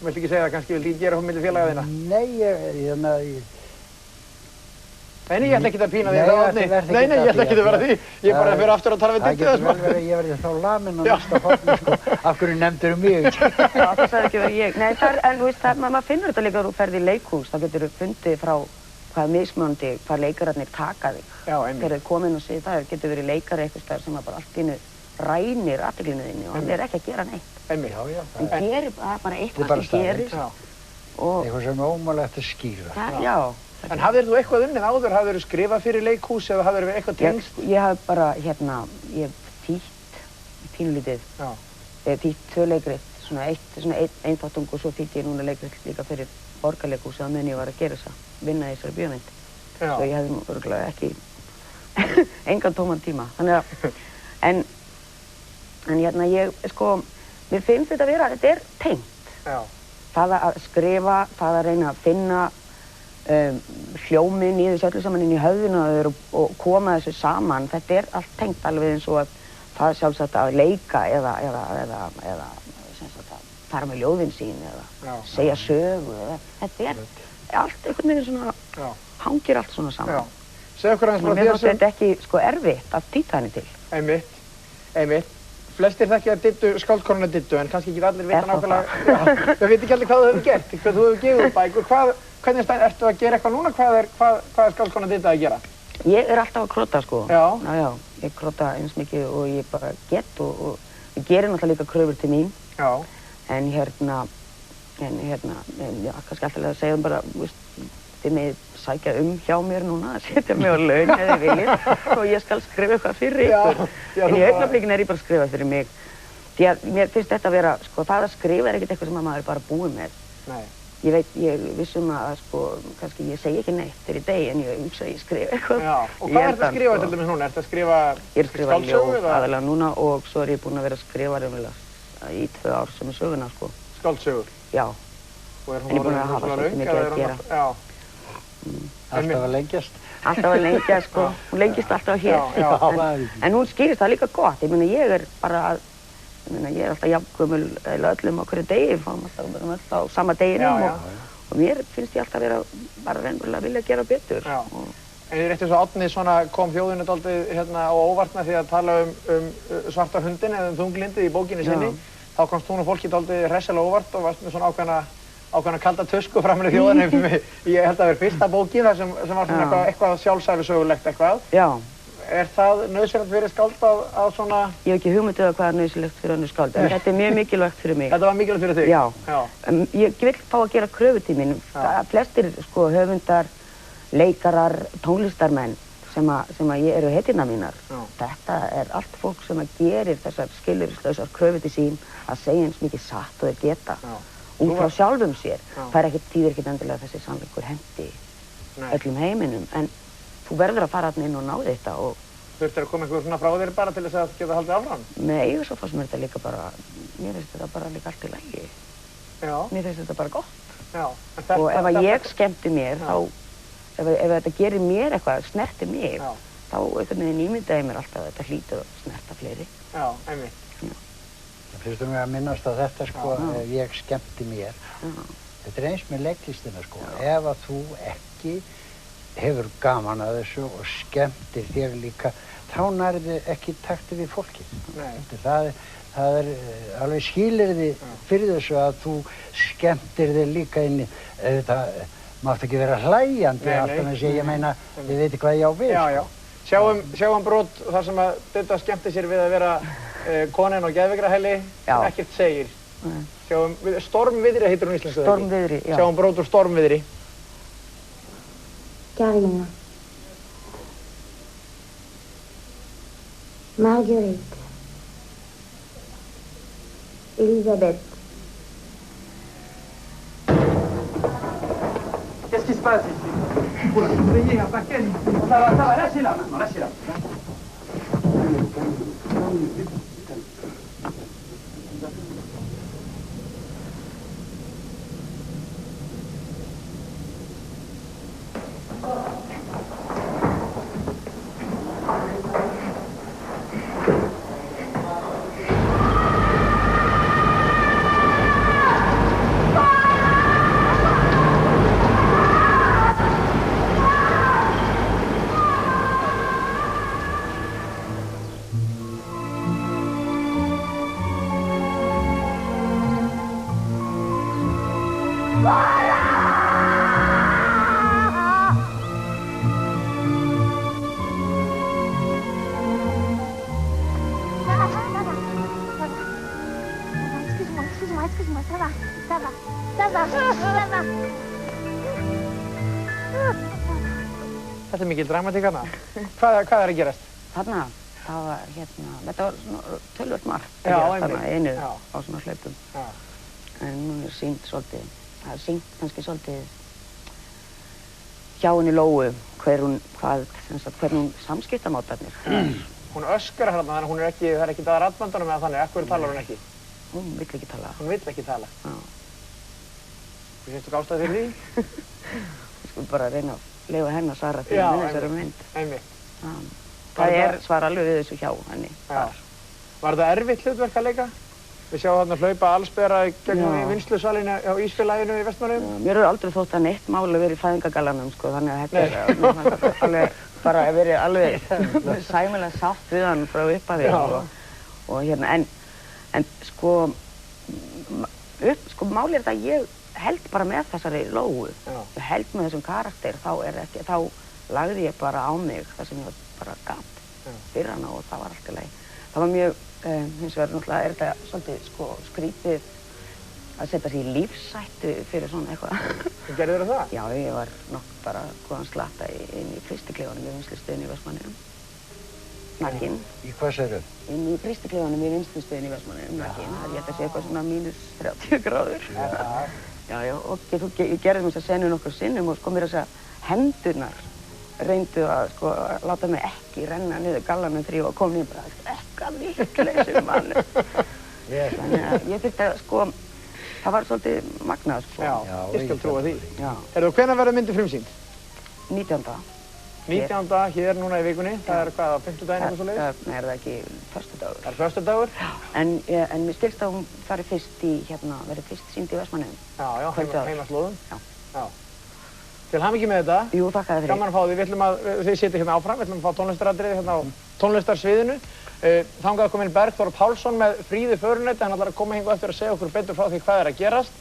Þú vilt ekki segja það kannski, vilt ekki gera hún milli félaga þína? Nei, Nei, ég ætla ekki að pína því það vatni. Nei, ég ætla ekki að vera því. Ég bara fyrir aftur að tala við Diddu það, sko. Það getur vel verið að ég verði þá lamin á næsta horni, sko. Af hverju nefndir mig? Já, það sagði ekki verið ég. Nei, en þú veist, maður finnur þetta líka þegar þú ferð í leikhús. Það getur fundið frá hvað mismunandi, hvað leikararnir taka þig. Já, einmitt. Þegar þau komin og segja það, getur verið leikari eitthvað staðar sem bara allt í einu rænir athyglinni þinni og hann er ekki að gera neitt. Einmitt. Hann gerir bara eitthvað sem gerist. Eitthvað sem er ómögulegt að skýra. Já. En hafðir þú eitthvað unnið áður? Hafðir þú skrifað fyrir leikhús eða hafðir þú eitthvað tengst? Ég haf bara, ég hef þýtt pínulítið. Ég hef þýtt 2 leikrit, svona einn þáttung og svo þýtti ég núna leikrit líka fyrir borgarleikhúsið á meðan ég var að gera vinna í þessari bíómynd. Svo ég hefði örugglega ekki engan tóman tíma. Þannig að, en ég, sko, mér finnst þetta er tengt. Það að skrifa, það að reyna að finna hljóminn í þessu öllu saman inn í höfðinu og koma þessu saman. Þetta er allt tengt alveg eins og að það sjálfsagt að leika eða sem sagt að fara með ljóðin sín eða segja sögu þetta er allt einhvern veginn svona hangir allt svona saman. Segðu okkur aðeins frá þér sem... Þetta er ekki sko erfitt að týta henni til. Einmitt. Flestir þekkja Diddu, skáldkonuna Diddu, en kannski ekki allir vita nákvæmlega. Það veit ekki allir hvað þú hefur gert, hvað þú hefur gefið bækur. Hvernig ertu að gera eitthvað núna? Hvað er skáldkona Didda að gera? Ég er alltaf að krota, sko. Já. Ég krota eins mikið og ég bara get og ég gerir náttúrulega líka kröfur til mín. Já. En hérna, já, kannski alltaf að segja bara, þið með sækja hjá mér núna, að setja mig á laun eða viljið og ég skal skrifa eitthvað fyrir ykkur. En í augnablikinu er ég bara að skrifa fyrir mig. Því að mér finnst þetta að vera, sko, það að skrifa er ekkert eitthvað sem maður er bara búið með. Nei. Ég vissum að, sko, kannski ég segi ekki neitt fyrir deg en ég hugsa að ég skrifa eitthvað. Já, og hvað ertu að skrifa til dæmis núna? Ertu að skrifa skáldsögu? Ég er að skrifa ljóð aðalega núna og svo er ég búin að vera að skrifa í 2 ár sem er söguna, sko. Skáldsögur? Já. Og er hún orðin að hafa svolítið mikið að gera. Já. Alltaf að lengjast. Alltaf að lengjast, sko. Hún lengjast alltaf hér. En hún skýrist það líka gott. Ég er bara að ég er alltaf jafngömul öllum á hverju degi, fáum alltaf á sama deginum og mér finnst ég alltaf að vera bara reynburlega að vilja gera betur. En ég er eftir svo Árni kom þjóðinu dálítið á óvart með því að tala um svarta hundin eða þunglindið í bókinni sinni. Þá komst hún og fólki dálítið hressilega óvart og varst með svona ákveðna kalda tusku framan í þjóðinu. Ég held að það var fyrsta bókin þar sem var svona eitthvað sjálfsæfisögulegt eitthvað. Já. Er það nauðsynlegt fyrir skáld að svona... Ég hef ekki hugmynd um hvað er nauðsynlegt fyrir önnur skáld, en þetta er mjög mikilvægt fyrir mig. Þetta var mikilvægt fyrir þig? Já. Ég vil fá að gera kröfu til mín. Flestir sko höfundar, leikarar, tónlistarmenn sem eru hetjurnar mínar. Þetta er allt fólk sem gerir þessar skilyrðislausar kröfu til sín að segja eins mikið satt og þeir geta. Út frá sjálfum sér. Það þýðir ekkert endilega þessi sannleikur hendi öllum heiminum, en þú verður að fara þarna inn og ná þetta og Þurftir að koma einhver svona frá þér bara til þess að geta haldið áfram? Nei, og svo fannst mér þetta líka bara, mér finnst þetta bara líka allt í lagi. Já. Mér finnst þetta bara gott. Já. Og ef að ég skemmti mér, þá, ef þetta gerir mér eitthvað, snerti mig, þá einhvern veginn ímyndaði mér alltaf að þetta hlýtur að snerta fleiri. Já, einmitt. Það finnst mér að minnast á þetta, sko, ef ég skemmti mér. Þetta eins með leiklistina, sko. Ef að þú ekki hefur gaman að þessu og skemmtir þér líka, þá nærðu ekki takti við fólkið. Það er alveg skilyrði fyrir þessu að þú skemmtir þér líka inn í, auðvitað mátt ekki vera hlæjandi alltaf með sig, ég meina, þið veitir hvað ég á við. Já, já. Sjáum brot þar sem að Didda skemmti sér við að vera konin og geðveikrahæli sem ekkert segir. Sjáum, Stormviðri heitir hún íslensku. Stormviðri, já. Sjáum brot úr Stormviðri. Karina, Marguerite, Elisabeth. Qu'est-ce qui se passe ici? Vous voyez un paquet. Ça va, lâchez-la maintenant, lâchez-la. Þetta mikil dramatík þarna. Hvað er að gerast? Þarna, það var þetta var svona tölvöld margt þarna einu á svona hlaupum. En hún er sýnd svolítið, það er sýnd kannski svolítið hjá henni Lóu hvernig hún samskiptamátarnir. Hún öskrar hérna, þannig að hún það er ekki að raddbandunum eða þannig, af hverju talar hún ekki? Hún vill ekki tala. Hún vill ekki tala? Já. Þú sést þú ástæði fyrir því? Við skulum bara reyna að leyfa henni að svara því með þessari mynd. Einmitt. Það svar alveg við þessu hjá henni. Var þetta erfitt hlutverk að leika? Við sjáum þarna hlaupa allsbera gegnum í vinnslusalinu á Ísfélaginu í Vestmannaeyjum. Mér hefur aldrei þótt að neitt máli verið í fæðingagallanum, sko, þannig að þetta er alveg bara verið alveg sæmilega sátt við hann frá upphafi og en sko málið er þetta að ég held bara með þessari Lóu. Ég held með þessum karakter, þá lagði ég bara á mig það sem ég bara gat fyrir hana og það var allt í lagi. Það var mjög, hins vegar náttúrulega er þetta svolítið sko skrítið að setja sig í lífshættu fyrir svona eitthvað. Gerðirðu það? Já, ég var nokkuð bara góðan slatta inn í frystiklefanum í vinnslustöðinni í Vestmannaeyjum. Nakinn. Í hvað segirðu? Inn í frystiklefanum í vinnslustöðinni í Vestmannaeyjum, nakinn. Það er sé eitthvað svona -30 gráður. Já, og ég gerði þess að senu nokkur sinnum og sko mér að segja hendurnar reyndu að sko láta mig ekki renna niður gallanum þegar ég var komin í bara eitthvað vitleysum mannu. Þannig að ég þurfti að sko, það var svolítið magnað sko. Já, ég skal trúa því. Já. Hvenær verður myndin frumsýnd? 19. 19. hér núna í vikunni, það er hvað, á 50 daginn eitthvað svo leiðis? Nei, er það ekki föstudagur. Það er föstudagur? En mér skilst að hún fari fyrst í, verður fyrst sýnd í Vestmannaeyjum. Já, heimaslóðum. Já. Til hamingju með þetta. Jú, þakka þér fyrir. Gaman að fá því. Við ætlum að, þið sitja hérna áfram, við ætlum að fá tónlistaratriði hérna á tónlistarsviðinu. Þangað er kominn Bergþór Pálsson með Fríðu Föruneyti, hann ætlar að koma hingað eftir að segja okkur betur frá því hvað er að gerast.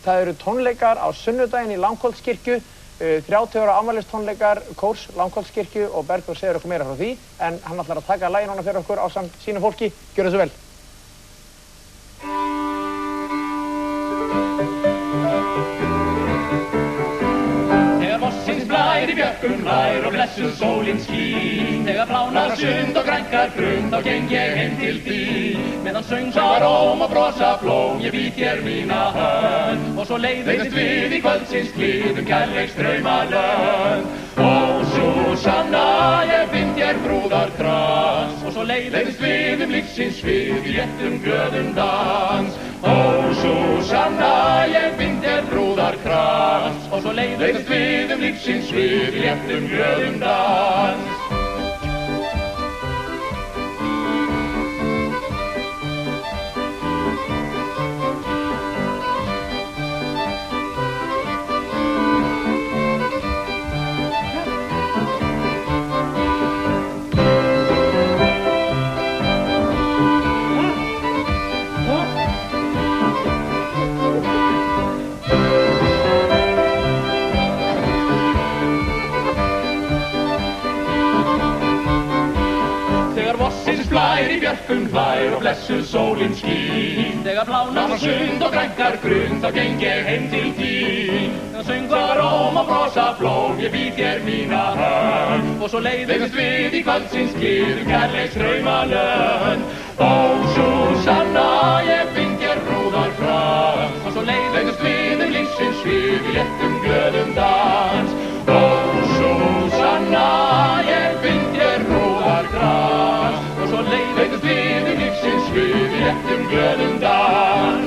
Það eru tónleikar á sunnudaginn í Langholtskirkju, 30 ára afmælistónleikar kórs Langholtskirkju og Bergþór segir okkur meira frá því, en hann ætlar að taka lagið núna fyrir okkur ásamt sínu fólki. Gjörðu svo vel. Blær í björkum hlær og blessuð sólin skín. Þegar blánar sund og grænkar grund, þá geng ég heim til þín. Meðan söng var róm og brosa flóm, ég být þér mína hönd. Og svo leiðumst við í kvöldsins klíðum kærleiks draumalönd. Ó, Susanna, ég finn þér þér brúðarkrans og svo leiðumst við lífsins svið í léttum glöðum dans. Ó, Susanna, ég bind þér brúðarkrans og svo leiðumst við lífsins svið í léttum glöðum dans. Blær í björkum hlær og blessuð sólin skín. Þegar blánar sund og grænkar grund, þá geng ég heim til þín. Söngvar róm og brosa flóm, ég býð þér mína hönd. Og svo leiðumst við í kvöldsins glíð, kærleiks draumalönd. Ó, Susanna, ég bind þér brúðarkrans og svo leiðumst við lífsins svið í léttum glöðum dans. Ó, Susanna, ég bind þér brúðarkrans og svo leiðumst við lífsins svið í léttum glöðum dans.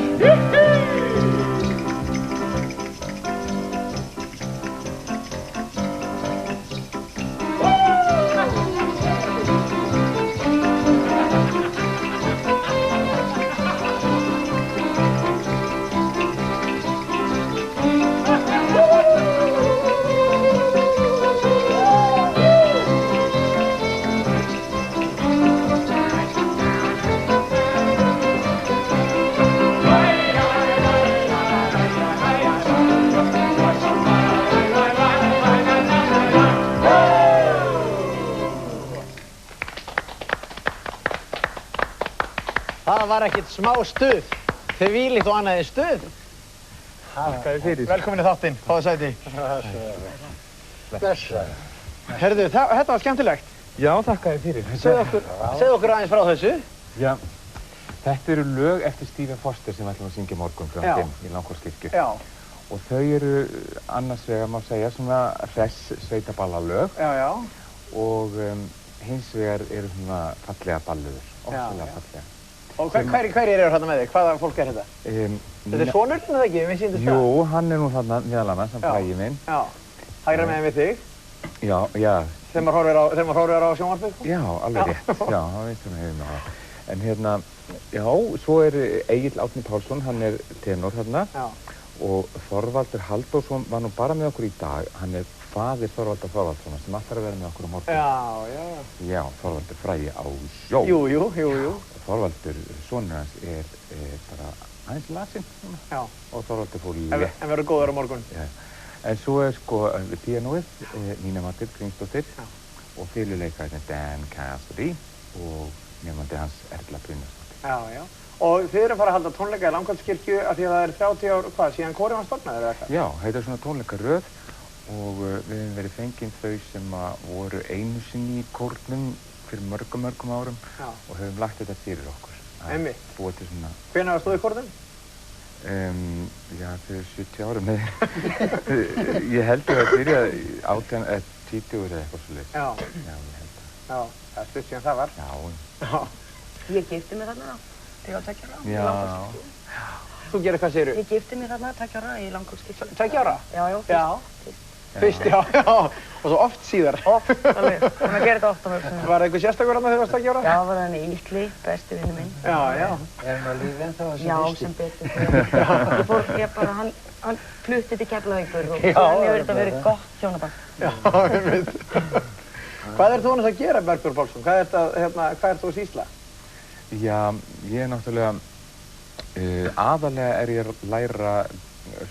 Það var ekkert smá stuð. Þið vílíkt og annað stuð. Þakka þér fyrir. Velkomin í þáttinn, fáðu sæti. Blessaður. Herðu, þetta var skemmtilegt. Já, þakka þér fyrir. Segðu okkur aðeins frá þessu. Já, þetta eru lög eftir Stephen Foster sem við ætlum að syngja morgun frá 5 í Langholtskirkju. Já. Og þau eru annars vegar, má segja, svona hress sveitaballalög. Já, já. Og hins vegar eru svona fallega balluður. Ofsalega fallega. Og hverjir eru hérna með þig? Hvaða fólk er þetta? Þetta er sonurinn eða ekki? Mér sýndist það. Jú, hann er nú þarna meðal annars, hann Bragi minn. Já, hægra meginn við þig. Já, já. Þegar maður horfir á sjónvarpið? Já, alveg rétt. Já, það veitum við hefum það. En hérna, já, svo er Egill Árni Pálsson, hann er tenor þarna. Já. Og Þorvaldur Halldórsson var nú bara með okkur í dag. Hann er faðir Þorvaldar Þorvaldssonar sem ætlar að vera með okkur á morgun. Já, já. Já, Þorvaldur frægi á sjó. Jú. Þorvaldur, sonur hans, er bara aðeins lasinn. Já. Og Þorvaldur fór létt. En verður góður á morgun. Já. En svo er sko píanóið, Nína Margrét Grímsdóttir og fyrirleikarinn Dan Cassidy og nefnandi hans Erla Brynjarsdóttir. Já, já. Og þið eru að fara að halda tónleika í Langholtskirkju af því að það er 30 ár, hvað, síðan kórinn var stofnaður eða eitthvað? Já, þetta er svona tónleikaröð og við hefum verið fengið þau sem voru einu sinni í kórnum fyrir mörgum árum og höfum lagt þetta fyrir okkur. Einmitt. Búið til svona... Hvenær varst þú í kórnum? Já, fyrir 70 árum. Ég held að það byrjaði 20 eða eitthvað svo leiðis. Já. Já, ég held að. Já, það er stutt síðan það var. Já. Ég gifti mig þarna þegar ég var 2 ára. Já. Þú gerir hvað segirðu? Ég gifti mig þarna 2 ára í Langholtskirkju. 2 ára? Já, fyrst. Fyrst, já. Og svo oft síðar. Oft, alveg. Þannig að gera þetta oft á mörgum. Var það eitthvað sérstakur þarna þegar þú varst 2 ára? Já, var hann Ítli, besti vinnu minn. Já. Er hann á lífi ennþá þessi Já, listi? sem betur. Ég bara, hann flutti til Keflavíkur og þannig hefur þetta verið gott hjónaband. Já, ég veit. Hvað ert þú annars að gera, Bergþór Pálsson? Hvað ert þú að sýsla? Já, ég er náttúrulega, aðalega er ég að læra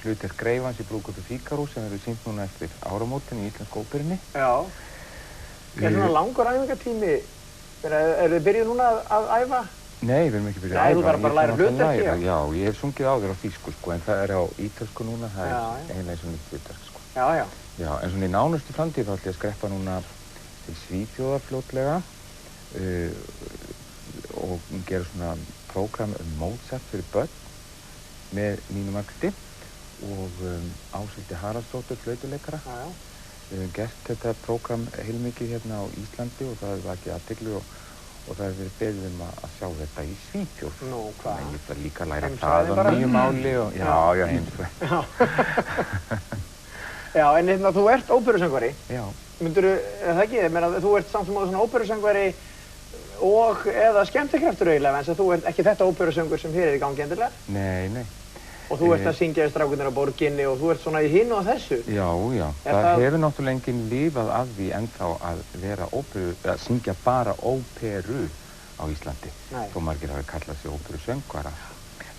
hlutverk Greifans í Brúðgötu Fígaró sem verður sýnt núna eftir áramótin í Íslensku óperunni. Já. Er svona langur æfingartími? Er þið byrjuð núna að æfa? Nei, við erum ekki byrjuð að æfa. Nei, þú þarf bara að læra hlutverk, já. Já, ég hef sungið áður á þýsku, sko, en það er á ítölsku núna, það er eiginlega eins og nýtt hlutverk, sko. Já. Já, en svona í nánustu framtíð þá ætlum ég að skreppa núna til Svíþjóðar fljótlega og gera svona prógram Mozart fyrir börn með Nínu Margréti og Ásthildi Haraldsdóttur, flautuleikara. Við höfum gert þetta prógram heilmikið hérna á Íslandi og það hefur vakið athygli og það hefur verið beðið að sjá þetta í Svíþjóð. Nú, hvað? Ég ætla líka að læra það á nýju máli og já, heimsfræði. Já, en hérna, þú ert óperusöngvari. Já. Myndirðu, það ekki, ég meina, þú ert samt sem áður svona óperusöngvari og eða skemmtikraftur eiginlega, en þú ert ekki þetta óperusöngur sem hér í gangi endilega? Nei. Og þú ert að syngja í Strákarnir á borginni og þú ert svona í hinu og þessu? Já. Það hefur náttúrulega enginn lifað af því ennþá að vera að syngja bara óperu á Íslandi. Nei. Þó margir hafi kallað sig óperusöngvara.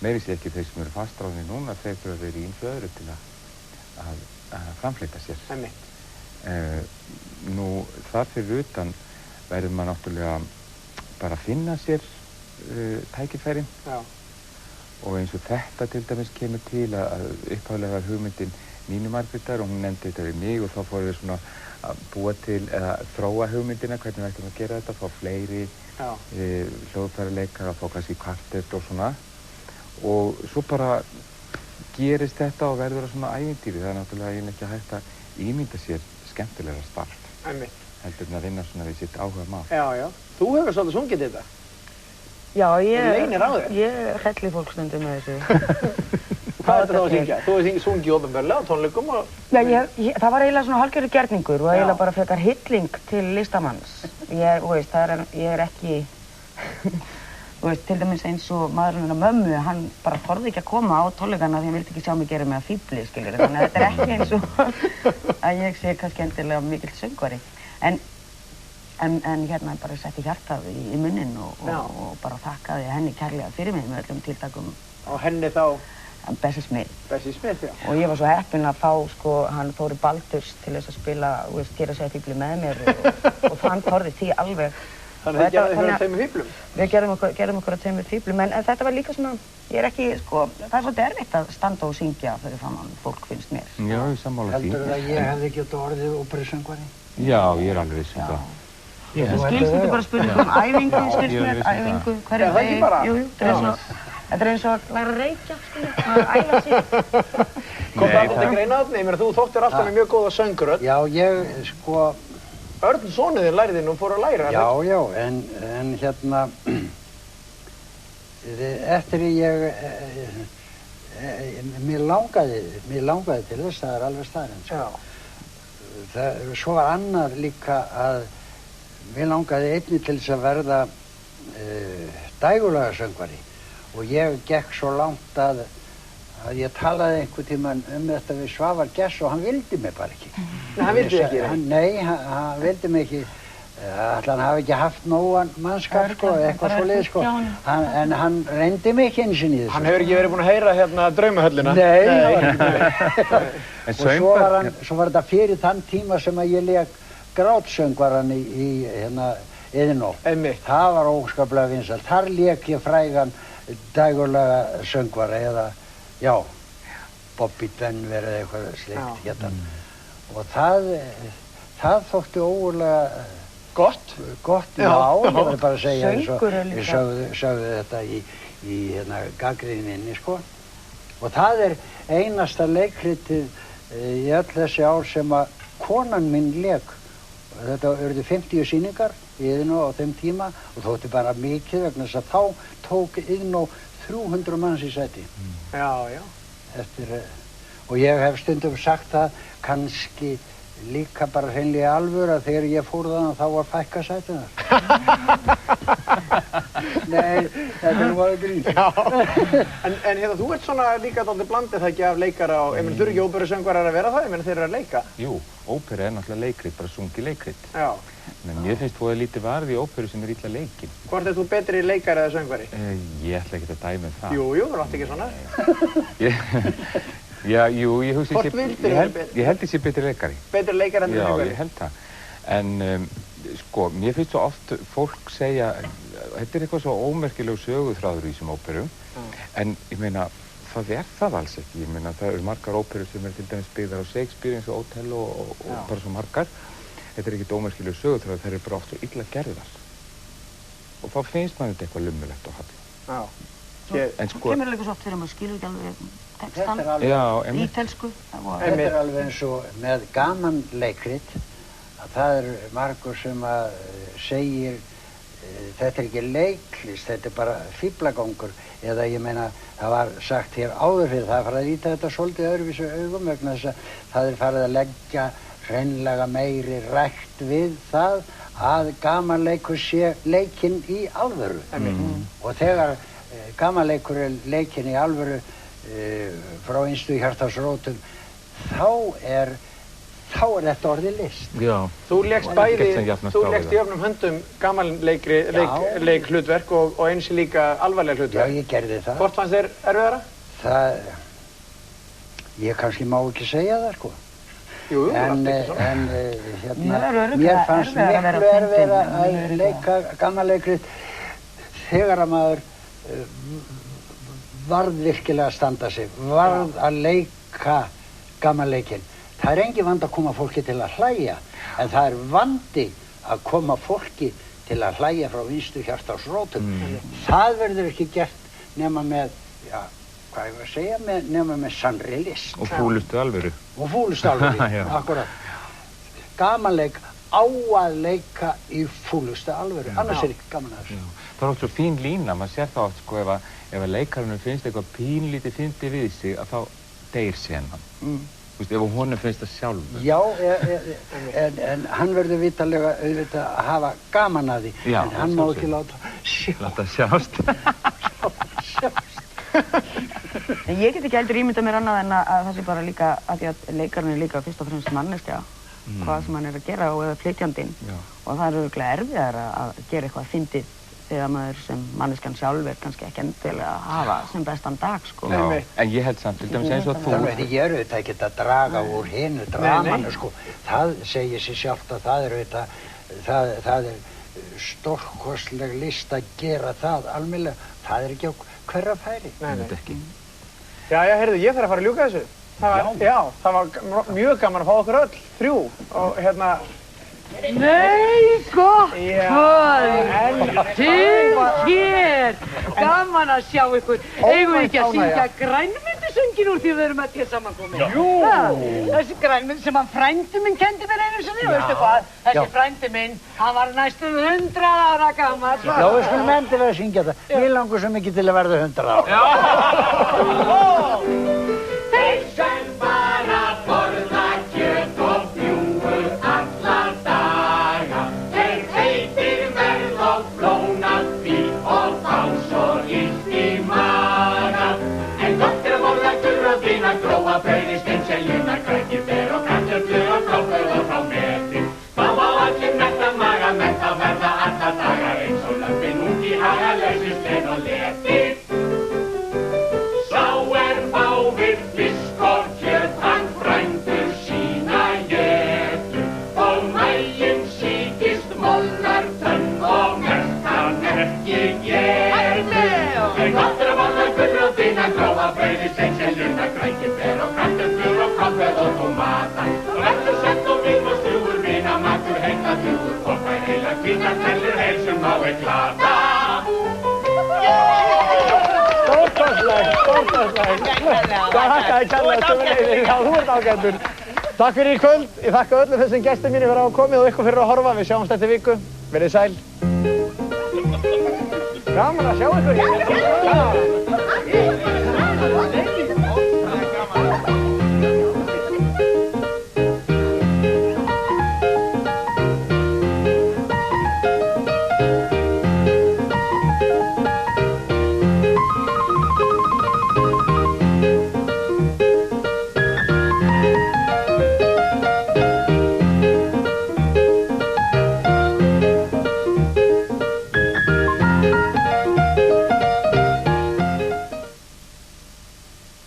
Meiri sé ekki þeir sem eru fastráðnir núna, þeir þurfa að vera í ýmsu öðru til að framfleyta sér. Einmitt. Nú, þar fyrir utan verður maður náttúrulega bara að finna sér tækifærin. Já. Og eins og þetta til dæmis kemur til að upphaflega var hugmyndin Nínu Margrétar og hún nefndi þetta við mig og þá fórum við svona að búa til eða þróa hugmyndina, hvernig við ættum að gera þetta, fá fleiri hljóðfæraleikara, fá kannski kvartett og svona. Og svo bara gerist þetta og verður það svona ævintýri. Það er náttúrulega eiginlega ekki hægt að ímynda sér skemmtilegra starf. Einmitt. Heldur en að vinna svona við sitt áhuga mál. Já. Þú hefur svolítið sungið þetta. Já, leynir á þér. Ég hrelli fólk stundum með þessu. Hvað ertu þá að syngja? Þú hefur sungið opinberlega á tónleikum og... Já, það var eiginlega svona hálfgerður gerningur og eiginlega bara frekar hilling til listamanns. Ég er ekki... til dæmis eins og maðurinn hennar mömmu, hann bara þorði ekki að koma á tónleikana því hann vildi ekki sjá mig gera mig að fífli, skiljur. Þannig að þetta er ekki eins og að ég sé kannski endilega mikill söngvari. En hérna bara setti hjartað í munninn og bara þakkaði henni kærlega fyrir mig með öllum tiltakum. Og henni þá? Bessie Smith. Bessie Smith, já. Og ég var svo heppinn að fá, hann Þóri Baldurs til þess að spila, gera sig að fífli með mér og hann þorði því alveg. Þannig að þið gerðu ykkur að tveimur fíflum? Við gerðum ykkur að tveimur fíflum, en þetta var líka svona, ég er ekki, það er svolítið erfitt að standa og syngja fyrir framan fólk, finnst mér. Já, ég sammála því. Heldur að ég hefði getið orðið óperusöngvari? Já, ég er alveg viss um það. Það skilst þetta bara spurning æfingu, skilst mér, æfingu, hverju veginn. Jú, þetta er eins og að læra að reykja, að æla sig. Kom það til greina þarna? Ég meina, þú þóttir alltaf með mjög góða söngrödd. Já, ég, Örn sonuðinn lærði þinn og fór að læra, Já, en hérna, eftir mér langaði til þess, það er alveg staðreynd. Já. Svo var annað líka að mér langaði einnig til þess að verða dægurlagasöngvari og ég gekk svo langt að ég talaði einhvern tímann þetta við Svavar Gess og hann vildi mig bara ekki. Nei, hann vildi ekki? Nei, hann vildi mig ekki. Ætli hann hafi ekki haft nógan mannskap, eitthvað svoleiðis, en hann reyndi mig ekki eins og nýðis. Hann hefur ekki verið búinn að heyra hérna Draumahöllina? Nei, það var ekki. Og svo var þetta fyrir þann tíma sem að ég lék grátsöngvaran í Iðnó. Einmitt. Það var óskaplega vinsælt. Þar lék ég frægan dægurlaga söngvara eða, já, Bobby Denver eða eitthvað slikt hérna. Og það þótti ógurlega gott, já, ég verði bara að segja eins og við sögðu þetta í gagnrýninni, sko. Og það er einasta leikritið í öll þessi ár sem að konan mín lék. Þetta urðu 50 sýningar í Iðnó á þeim tíma og þótti bara mikið vegna þess að þá tók Iðnó 300 manns í sæti. Já. Og ég hef stundum sagt það kannski líka bara hreinlega alvöru að þegar ég fór þarna þá var fækka sætunar. Nei, þetta er bara grín. Já, en hérna, þú ert svona líka dálítið blandið það ekki af leikara og, ég menn, þurfi ekki óperusöngvarar að vera það, ég menn, þeir eru að leika? Jú, ópera er náttúrulega leikrit, bara sungið leikrit. Já. Men mér finnst þú að lítið varð í óperu sem er illa leikin. Hvort er þú betri leikari eða söngvari? Ég ætla ekki að dæma það. Jú, þú átt ekki svona. Já, jú, ég hugsi Hvort vildir þér betri? Ég held ég sé betri leikari. Betri leikari en söngvari? Já, ég held það. En, sko, mér finnst svo oft fólk segja, þetta er eitthvað svo ómerkileg söguþráður í þessum óperum, en ég meina, það er það alls ekki. Ég meina, það eru margar óperur sem er til dæmis byggðar á Shakespeare eins og Othello og bara svo margar. Þetta er ekkert ómerkileg söguþráður, það eru bara oft svo illa gerðar. Og þá finnst maður þetta eitthvað lummulegt og hafla. Já. Svo kemur líka svo oft fyrir maður skilur ekki alveg textan, ítelsku. Þetta alveg eins og með gamanleikrit, að það margur sem að segir þetta ekki leiklist, þetta bara fíflagangur, eða ég meina, það var sagt hér áður fyrir það farið að líta þetta svolítið öðruvísu augum vegna þess að það farið að leggja hreinlega meiri rækt við það að gamanleikur sé leikinn í alvöru. Og þegar gamanleikur leikinn í alvöru frá innstu hjartans rótum, þá er þetta orðið list. Já. Þú lékst í öfnum höndum gamanleik hlutverk og eins líka alvarleg hlutverk. Já, ég gerði það. Hvort fannst þér erfiðara? Ég kannski má ekki segja það, sko. Jú, en mér fannst miklu erfiðara að leika gamanleikrið þegar að maður varð virkilega að standa sig, varð að leika gamanleikinn. Það engin vandi að koma fólki til að hlæja, en það vandi að koma fólki til að hlæja frá innstu hjartans rótum. Það verður ekki gert nema með, hvað ég var að segja, nema með sannri list. Og fúlustu alvöru. Og fúlustu alvöru, akkurat. Gamanleik á að leika í fúlustu alvöru, annars ekki gaman að þessu. Það oft svo fín lína, maður sér það oft, sko, ef að leikarinn finnst eitthvað pínlítið fyndið við sig, að þá deyr senan. Þú veist, ef honum finnst það sjálfur. Já, en hann verður vitanlega auðvitað að hafa gaman að því, en hann má ekki láta sjást. En ég get ekki heldur ímyndað mér annað en að það sé bara líka, að því að leikarinn er líka fyrst og fremst manneskja, hvað sem hann er að gera og eða flytjandinn. Og það er örugglega erfiðara að gera eitthvað fyndið þegar maður sem manneskjan sjálf er kannski ekki endilega að hafa sem bestan dag, sko. Já, en ég held samt, til dæmis eins og þú. Það veit ég auðvitað ekki að draga úr hinu dramanu, sko. Það segir sér sjálft að það auðvitað, það stórkostleg list að gera það almennilega. Það ekki á hverra færi. Nei, ekki. Já, heyrðu, ég þarf að fara að ljúka þessu. Það var mjög gaman að fá okkur öll, 3, og Nei, gott kvöld! Til hér! Gaman að sjá ykkur. Eigum við ekki að syngja grænmyndusöngin úr því við erum öll hér samankomin? Jú! Þessi grænmynd sem hann frændi minn kendi mér einu sinni, veistu hvað? Þessi frændi minn, hann var næstum 100 ára gamall. Já, við skulum endilega syngja það. Mér langar svo mikið til að verða 100 ára. Þeir sem bara borða kjöt og bjúgu alla daga, þeir heitir verð og flónað því og fá svo illt í maga. En gott að borða gulrótina, grófa brauði, steinseljuna, krækibær og kartöflur og grófur og frá meti. Þá á allir metta maga, menn þá verða alla daga eins og lömpin út í haga, lausislein og leti. Sá fávið fisk og kjöt, hann frændur sína étur, og maginn sýkist, molnar tönn og mest hann ekki getur. En gott að borða gulrótina, grófa brauði, steinseljuna, krækibær og kartöflur og kaffi og tómata. Og eftir sett og vín og stjúgur, vinamatur, heimnatjúgur, og fær heila hvítar tellur, heilsum á eitt glata. Stórkostleg. Það þakkaði kærlega sömuleiðis. Já, þú ert ágætur. Takk fyrir í kvöld. Ég þakka öllum þessum gestum mínir fyrir að hafa komið og ykkur fyrir að horfa. Við sjáumst eftir viku. Verið sæl. Gaman að sjá ykkur.